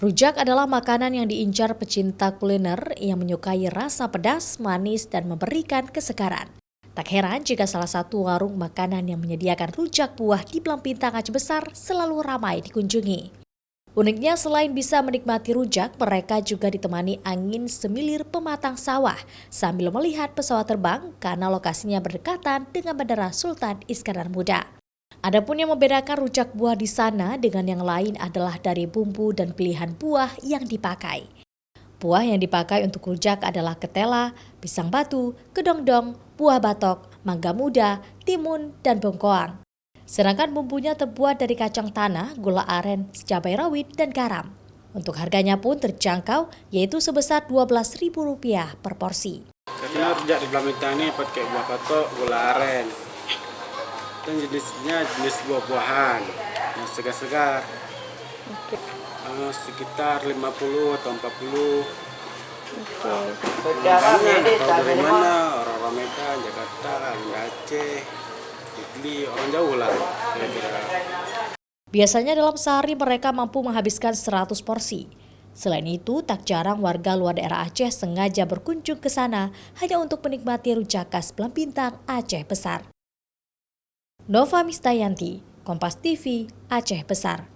Rujak adalah makanan yang diincar pecinta kuliner yang menyukai rasa pedas, manis, dan memberikan kesegaran. Tak heran jika salah satu warung makanan yang menyediakan rujak buah di Belampintang Aceh Besar selalu ramai dikunjungi. Uniknya selain bisa menikmati rujak, mereka juga ditemani angin semilir pematang sawah sambil melihat pesawat terbang karena lokasinya berdekatan dengan Bandara Sultan Iskandar Muda. Adapun yang membedakan rujak buah di sana dengan yang lain adalah dari bumbu dan pilihan buah yang dipakai. Buah yang dipakai untuk rujak adalah ketela, pisang batu, kedongdong, buah batok, mangga muda, timun, dan bengkoang. Sedangkan bumbunya terbuat dari kacang tanah, gula aren, cabai rawit, dan garam. Untuk harganya pun terjangkau, yaitu sebesar Rp12.000 per porsi. Karena rujak di Belampintang ini pakai buah batok, gula aren. Dan jenisnya jenis buah-buahan yang segar-segar. Sekitar 50 atau 40. Banyak tahu dari mana, orang Medan, Jakarta, Aceh, Igli, orang jauh lah kira-kira. Biasanya dalam sehari mereka mampu menghabiskan 100 porsi. Selain itu, tak jarang warga luar daerah Aceh sengaja berkunjung ke sana hanya untuk menikmati rujak khas Belampintang Aceh Besar. Nova Mistayanti, Kompas TV, Aceh Besar.